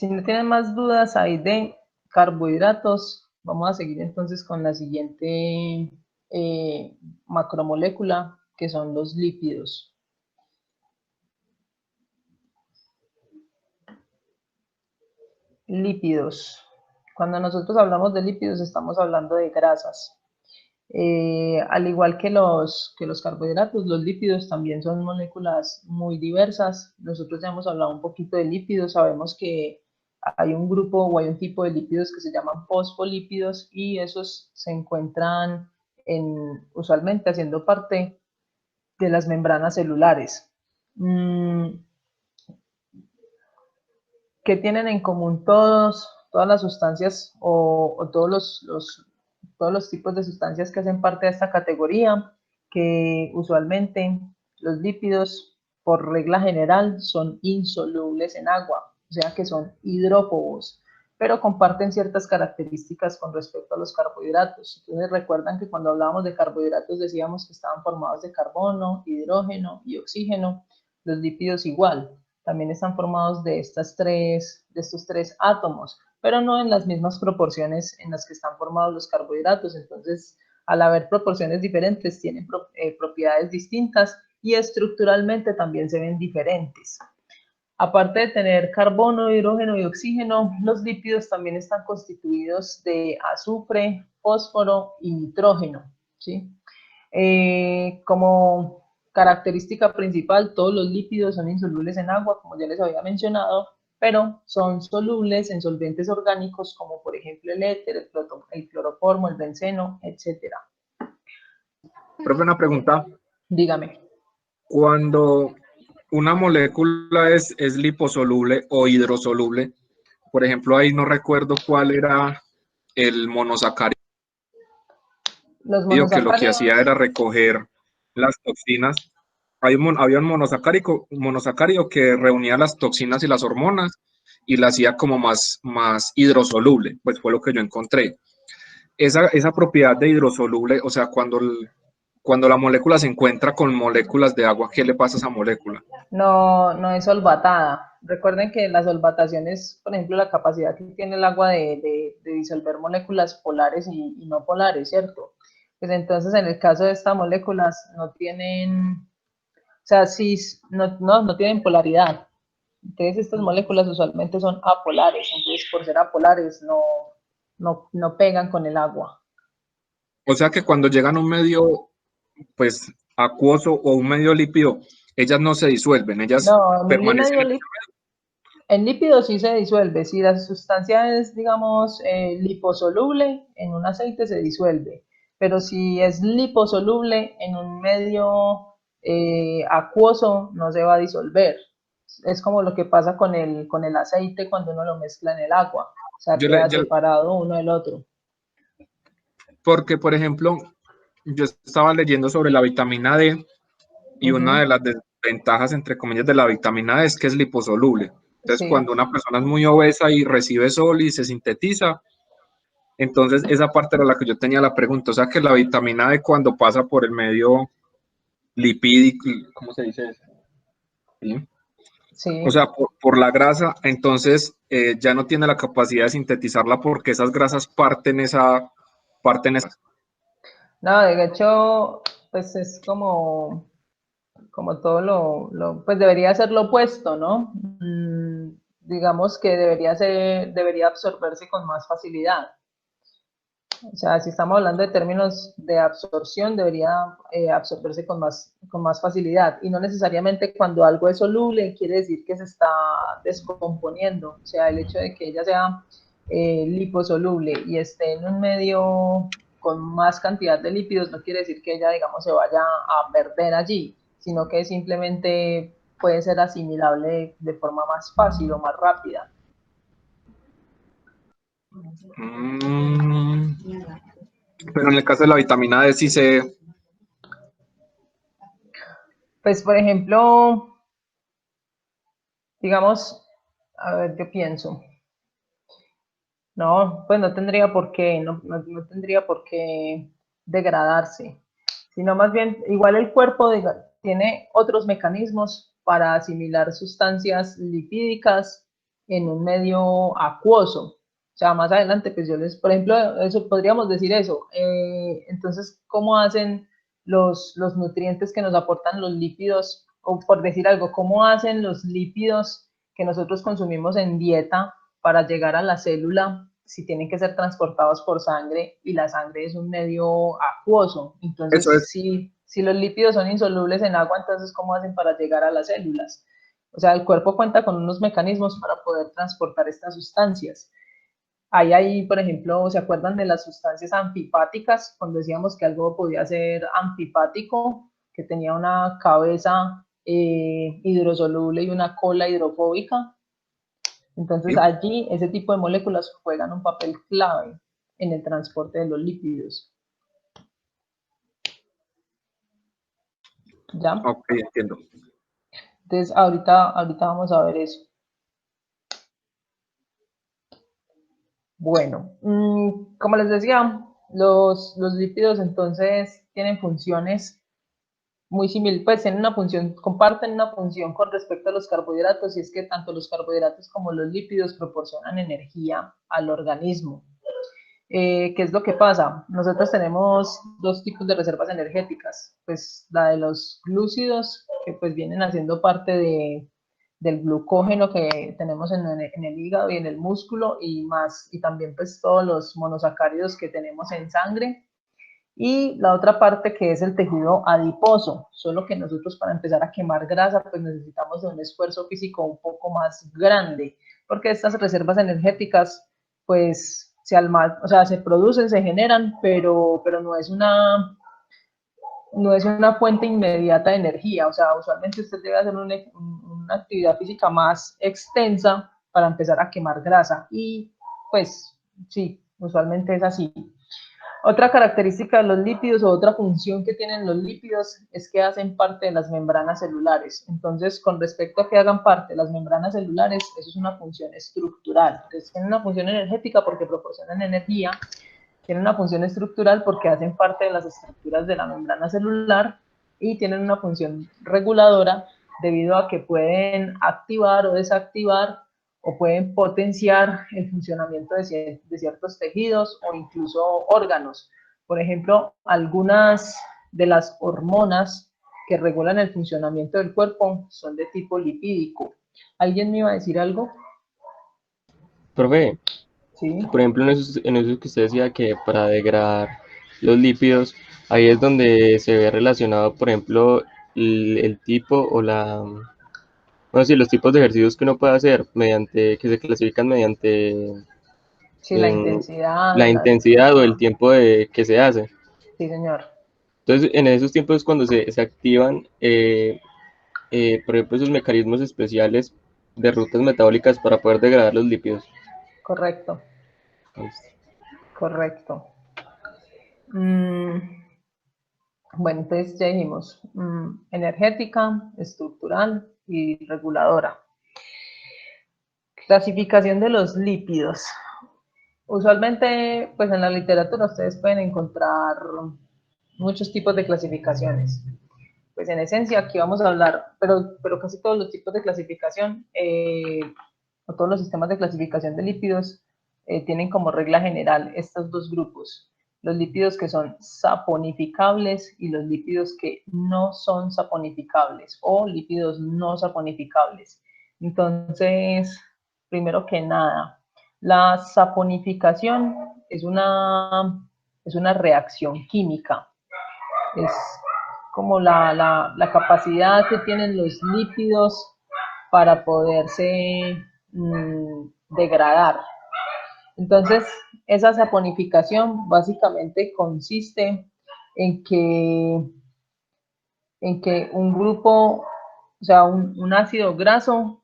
Si no tienen más dudas ahí de carbohidratos, vamos a seguir entonces con la siguiente macromolécula, que son los lípidos. Lípidos. Cuando nosotros hablamos de lípidos estamos hablando de grasas. Al igual que los carbohidratos, los lípidos también son moléculas muy diversas. Nosotros ya hemos hablado un poquito de lípidos, sabemos que hay un grupo o hay un tipo de lípidos que se llaman fosfolípidos y esos se encuentran usualmente haciendo parte de las membranas celulares. ¿Qué tienen en común todas las sustancias o todos los tipos de sustancias que hacen parte de esta categoría? Que usualmente los lípidos, por regla general, son insolubles en agua, o sea que son hidrófobos, pero comparten ciertas características con respecto a los carbohidratos. Entonces recuerdan que cuando hablábamos de carbohidratos decíamos que estaban formados de carbono, hidrógeno y oxígeno. Los lípidos igual, también están formados de estos tres átomos, pero no en las mismas proporciones en las que están formados los carbohidratos. Entonces, al haber proporciones diferentes, tienen propiedades distintas y estructuralmente también se ven diferentes. Aparte de tener carbono, hidrógeno y oxígeno, los lípidos también están constituidos de azufre, fósforo y nitrógeno, ¿sí? Como característica principal, todos los lípidos son insolubles en agua, como ya les había mencionado, pero son solubles en solventes orgánicos como por ejemplo el éter, el cloroformo, el benceno, etc. Profe, una pregunta. Dígame. Cuando una molécula es liposoluble o hidrosoluble, por ejemplo, ahí no recuerdo cuál era el monosacárido, Los que lo que hacía monosacáridos. era recoger las toxinas. Había un monosacárido que reunía las toxinas y las hormonas y la hacía como más hidrosoluble, pues fue lo que yo encontré. Esa propiedad de hidrosoluble, o sea, cuando la molécula se encuentra con moléculas de agua, ¿qué le pasa a esa molécula? No es solvatada. Recuerden que la solvatación es, por ejemplo, la capacidad que tiene el agua de disolver moléculas polares y no polares, ¿cierto? Pues entonces, en el caso de estas moléculas, no tienen, o sea, sí, no tienen polaridad. Entonces, estas moléculas usualmente son apolares, entonces por ser apolares no pegan con el agua. O sea que cuando llegan a un medio, pues, acuoso o un medio lípido, ellas no se disuelven, ellas No, ningún permanecen. medio en lípidos sí se disuelve. Si la sustancia es, digamos, liposoluble, en un aceite se disuelve. Pero si es liposoluble en un medio acuoso, no se va a disolver. Es como lo que pasa con el aceite cuando uno lo mezcla en el agua. O sea, Yo le, queda yo, separado uno del otro. porque, por ejemplo, yo estaba leyendo sobre la vitamina D y una Ujú. de las desventajas, entre comillas, de la vitamina D es que es liposoluble. Entonces, Sí. cuando una persona es muy obesa y recibe sol y se sintetiza, entonces esa parte era la que yo tenía la pregunta. O sea, que la vitamina D cuando pasa por el medio lipídico, ¿cómo se dice eso? ¿Sí? O Sí. sea, por la grasa, entonces ya no tiene la capacidad de sintetizarla porque esas grasas parten esa. No, de hecho, pues es como todo pues debería ser lo opuesto, ¿no? Digamos que debería absorberse con más facilidad. O sea, si estamos hablando de términos de absorción, debería absorberse con más facilidad. Y no necesariamente cuando algo es soluble quiere decir que se está descomponiendo. O sea, el hecho de que ella sea liposoluble y esté en un medio con más cantidad de lípidos no quiere decir que ella, digamos, se vaya a perder allí, sino que simplemente puede ser asimilable de forma más fácil o más rápida. Mm, pero en el caso de la vitamina D sí se. Pues, por ejemplo, digamos, a ver, ¿qué pienso? No, pues no tendría por qué, no tendría por qué degradarse, sino más bien, igual el cuerpo tiene otros mecanismos para asimilar sustancias lipídicas en un medio acuoso. O sea, más adelante, pues yo les, por ejemplo, eso podríamos decir eso. Entonces, ¿cómo hacen los nutrientes que nos aportan los lípidos? O por decir algo, ¿cómo hacen los lípidos que nosotros consumimos en dieta para llegar a la célula si tienen que ser transportados por sangre y la sangre es un medio acuoso? Eso Entonces, es, si los lípidos son insolubles en agua, entonces, ¿cómo hacen para llegar a las células? O sea, el cuerpo cuenta con unos mecanismos para poder transportar estas sustancias. Ahí, por ejemplo, ¿se acuerdan de las sustancias anfipáticas? Cuando decíamos que algo podía ser anfipático, que tenía una cabeza hidrosoluble y una cola hidrofóbica. Entonces ¿sí? allí ese tipo de moléculas juegan un papel clave en el transporte de los lípidos. ¿Ya? Ok, entiendo. Entonces ahorita vamos a ver eso. Bueno, como les decía, los lípidos entonces tienen funciones muy similares, pues tienen una función, comparten una función con respecto a los carbohidratos, y es que tanto los carbohidratos como los lípidos proporcionan energía al organismo. ¿Qué es lo que pasa? Nosotros tenemos dos tipos de reservas energéticas, pues la de los glúcidos, que pues vienen haciendo parte del glucógeno que tenemos en el hígado y en el músculo, y también pues todos los monosacáridos que tenemos en sangre, y la otra parte que es el tejido adiposo, solo que nosotros para empezar a quemar grasa pues necesitamos de un esfuerzo físico un poco más grande, porque estas reservas energéticas pues o sea, se producen, se generan, pero no es una fuente inmediata de energía. O sea, usualmente usted debe hacer una actividad física más extensa para empezar a quemar grasa, y pues sí, usualmente es así. Otra característica de los lípidos, o otra función que tienen los lípidos, es que hacen parte de las membranas celulares. Entonces, con respecto a que hagan parte de las membranas celulares, eso es una función estructural. Entonces, tienen una función energética porque proporcionan energía, tienen una función estructural porque hacen parte de las estructuras de la membrana celular, y tienen una función reguladora debido a que pueden activar o desactivar, o pueden potenciar el funcionamiento de ciertos tejidos o incluso órganos. Por ejemplo, algunas de las hormonas que regulan el funcionamiento del cuerpo son de tipo lipídico. ¿Alguien me iba a decir algo? Profe, Sí. por ejemplo, en eso que usted decía que para degradar los lípidos, ahí es donde se ve relacionado, por ejemplo, el tipo o bueno, sí, los tipos de ejercicios que uno puede hacer que se clasifican mediante Sí, la en intensidad, la intensidad o el ajá. tiempo que se hace. Sí, señor. Entonces, en esos tiempos es cuando se activan, por ejemplo, esos mecanismos especiales de rutas metabólicas para poder degradar los lípidos. Correcto, Listo. correcto. Mm, bueno, entonces ya dijimos, energética, estructural y reguladora. Clasificación de los lípidos. Usualmente, pues en la literatura ustedes pueden encontrar muchos tipos de clasificaciones. Pues en esencia aquí vamos a hablar, pero casi todos los tipos de clasificación, o todos los sistemas de clasificación de lípidos, tienen como regla general estos dos grupos: los lípidos que son saponificables y los lípidos que no son saponificables, o lípidos no saponificables. Entonces, primero que nada, la saponificación es una reacción química, es como la capacidad que tienen los lípidos para poderse degradar. Entonces, esa saponificación básicamente consiste en que, un grupo, o sea, un ácido graso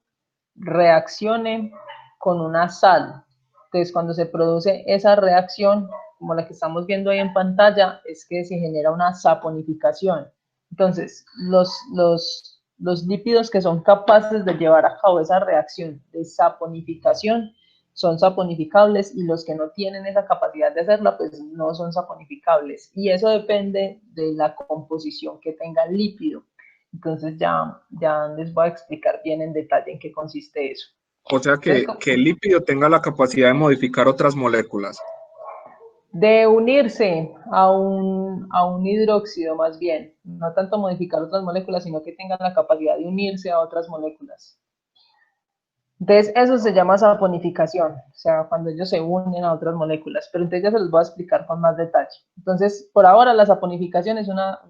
reaccione con una sal. Entonces, cuando se produce esa reacción, como la que estamos viendo ahí en pantalla, es que se genera una saponificación. Entonces, los lípidos que son capaces de llevar a cabo esa reacción de saponificación son saponificables, y los que no tienen esa capacidad de hacerla, pues no son saponificables. Y eso depende de la composición que tenga el lípido. Entonces ya les voy a explicar bien en detalle en qué consiste eso. O sea que el lípido tenga la capacidad de modificar otras moléculas. De unirse a un hidróxido más bien, no tanto modificar otras moléculas, sino que tengan la capacidad de unirse a otras moléculas. Entonces, eso se llama saponificación, o sea, cuando ellos se unen a otras moléculas, pero entonces ya se los voy a explicar con más detalle. Entonces, por ahora, la saponificación es una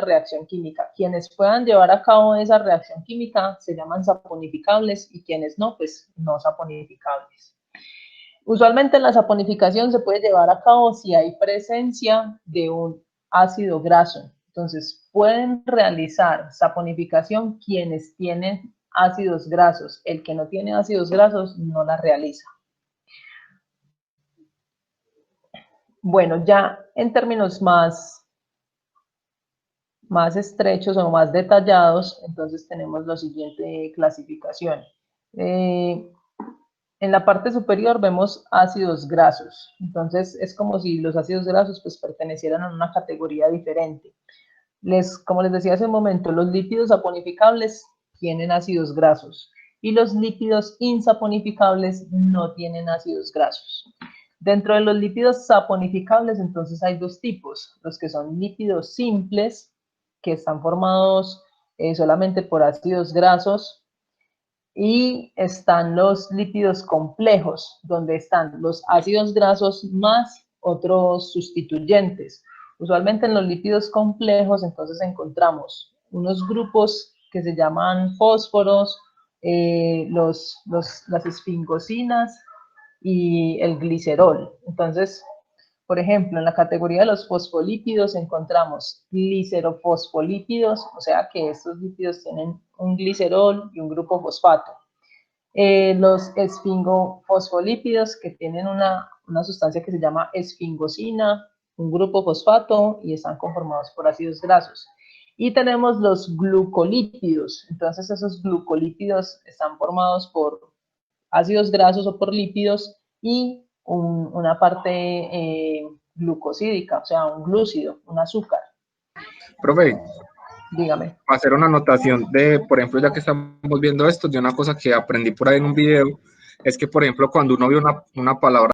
reacción química. Quienes puedan llevar a cabo esa reacción química se llaman saponificables y quienes no, pues no saponificables. Usualmente la saponificación se puede llevar a cabo si hay presencia de un ácido graso. Entonces, pueden realizar saponificación quienes tienen ácidos grasos. El que no tiene ácidos grasos no la realiza. Bueno, ya en términos más estrechos o más detallados, entonces tenemos la siguiente clasificación. En la parte superior vemos ácidos grasos. Entonces, es como si los ácidos grasos pues pertenecieran a una categoría diferente. Como les decía hace un momento, los lípidos saponificables tienen ácidos grasos y los lípidos insaponificables no tienen ácidos grasos. Dentro de los lípidos saponificables, entonces hay dos tipos, los que son lípidos simples, que están formados solamente por ácidos grasos, y están los lípidos complejos, donde están los ácidos grasos más otros sustituyentes. Usualmente en los lípidos complejos, entonces encontramos unos grupos que se llaman fósforos, las esfingosinas y el glicerol. Entonces, por ejemplo, en la categoría de los fosfolípidos encontramos glicerofosfolípidos, o sea que estos lípidos tienen un glicerol y un grupo fosfato. Los esfingofosfolípidos, que tienen una sustancia que se llama esfingosina, un grupo fosfato y están conformados por ácidos grasos. Y tenemos los glucolípidos, entonces esos glucolípidos están formados por ácidos grasos o por lípidos y una parte glucosídica, o sea, un glúcido, un azúcar. Profe, dígame. Hacer una anotación de, por ejemplo, ya que estamos viendo esto, de una cosa que aprendí por ahí en un video, es que, por ejemplo, cuando uno ve una palabra